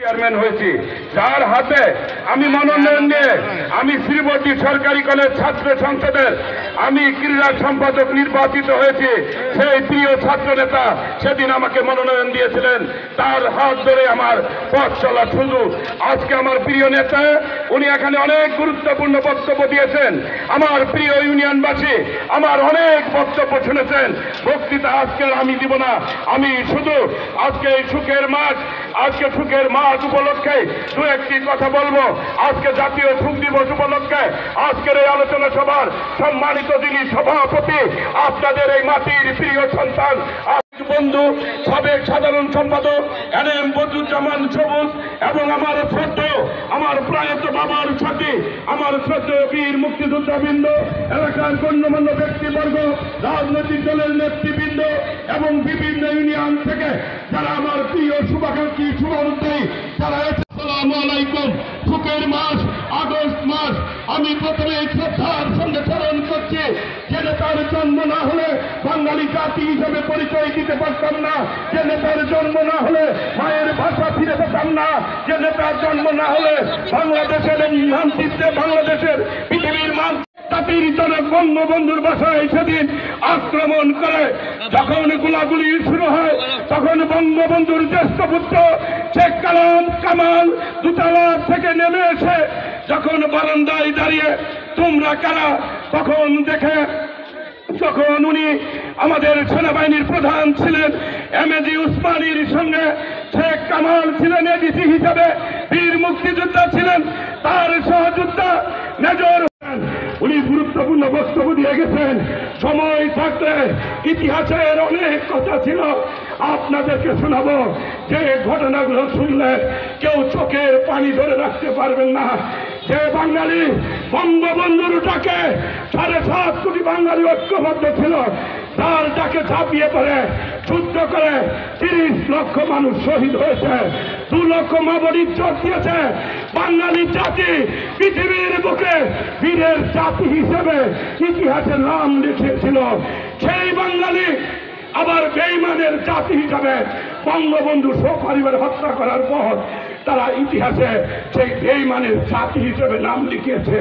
Chairman হয়েছি, যার হাতে আমি মনোনয়ন নিয়ে আমি শ্রীবর্তী সরকারি কলেজ ছাত্র সংসদের আমি ক্রীড়া সম্পাদক নির্বাচিত হয়েছি। সেই প্রিয় ছাত্র নেতা সেদিন আমাকে মনোনয়ন দিয়েছিলেন, তার হাত ধরে আমার পথ চলা শুরু। আজকে আমার প্রিয় নেতা উনি এখানে অনেক গুরুত্বপূর্ণ বক্তব্য দিয়েছেন। আমার প্রিয় ইউনিয়নবাসী আমার অনেক বক্তব্য শুনেছেন। বক্তৃতা আজকে আমি দিব না, আমি শুধু আজকে এই সুখের মাস উপলক্ষে দু একটি কথা বলবো। আজকে জাতীয় শোক দিবস উপলক্ষে আজকের এই আলোচনা সভার সম্মানিত যিনি সভাপতি, আপনাদের এই মাটির প্রিয় সন্তান বন্ধু সাবেক সাধারণ সম্পাদক এনএম বদরুজ্জামান সবুজ এবং আমার প্রয়াত বাবার সাথে আমার শ্রদ্ধেয় বীর মুক্তিযোদ্ধাবৃন্দ, এলাকার গণ্যমান্য ব্যক্তিবর্গ, রাজনৈতিক দলের নেতৃবৃন্দ এবং বিভিন্ন ইউনিয়ন থেকে যারা আমার প্রিয় শুভাকাঙ্ক্ষী শুভানুদ্দী তারা আসসালামু আলাইকুম। সুখের মাস আগস্ট মাস আমি প্রথমে শ্রদ্ধার সঙ্গে স্মরণ করছি যে নেতার জন্ম না হলে বাঙালি জাতি হিসেবে পরিচয় দিতে পারতাম না, যে নেতার জন্ম না হলে মায়ের ভাষা ফিরে পেতাম না, যে নেতার জন্ম না হলে বাংলাদেশের মানচিত্রে বাংলাদেশের পৃথিবীর মান জাতির জনক বঙ্গবন্ধুর বাসায় সেদিন আক্রমণ করে যখন গোলাগুলি শুরু হয় তখন বঙ্গবন্ধুর জ্যেষ্ঠ পুত্র শেখ কামাল দোতলা থেকে নেমে এসে যখন বারান্দায় দাঁড়িয়ে তোমরা কারা তখন উনি আমাদের সেনাবাহিনীর প্রধান ছিলেন এমএজি উসমানীর সঙ্গে শেখ কামাল ছিলেন এডিসি হিসাবে, বীর মুক্তিযোদ্ধা ছিলেন তার সহযোদ্ধা মেজর। উনি গুরুত্বপূর্ণ বক্তব্য দিয়ে গেছেন। সময় থাকতে ইতিহাসের অনেক কথা ছিল আপনাদেরকে শোনাবো, যে ঘটনাগুলো শুনলে কেউ চোখের পানি ধরে রাখতে পারবেন না। যে বাঙালি বঙ্গবন্ধুর ডাকে 7.5 কোটি বাঙালি ঐক্যবদ্ধ ছিল, তার ডাকে ঝাঁপিয়ে পড়ে যুদ্ধ করে 30 লক্ষ মানুষ শহীদ হয়েছে, 2 লক্ষ মা বোনের ইজ্জত দিয়েছে। বাঙালি জাতি পৃথিবীর বুকে বীরের জাতি হিসেবে ইতিহাসে নাম লিখিয়েছিল। সেই বাঙালি আবার বেঈমানের জাতি হিসাবে বঙ্গবন্ধু সপরিবার হত্যা করার পর তারা ইতিহাসে সেই বেঈমানের জাতি হিসেবে নাম লিখিয়েছে।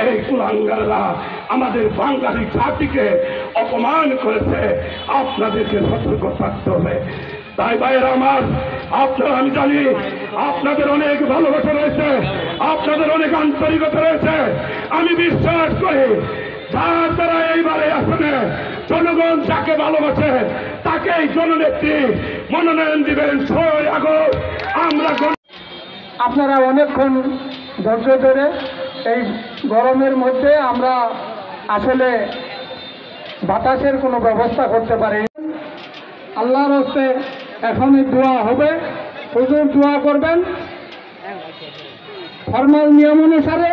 এই কুলাঙ্গাররা আমাদের বাঙালি জাতিকে অপমান করেছে। আপনাদেরকে সতর্ক থাকতে হবে। তাই ভাইয়েরা আমার, আপনারা আমি জানি আপনাদের অনেক ভালোবাসা রয়েছে, আপনাদের অনেক আন্তরিকতা রয়েছে। আমি বিশ্বাস করি যার দ্বারা এইবারে আসলে জনগণ যাকে ভালোবাসে তাকেই জননেত্রী মনোনয়ন দিবেন 6 আগস্ট। আপনারা অনেকক্ষণ ধৈর্য ধরে এই গরমের মধ্যে আমরা আসলে বাতাসের কোনো ব্যবস্থা করতে পারি। আল্লাহর হস্তে এখনই দোয়া হবে, হুজুর দোয়া করবেন ফরমাল নিয়ম অনুসারে।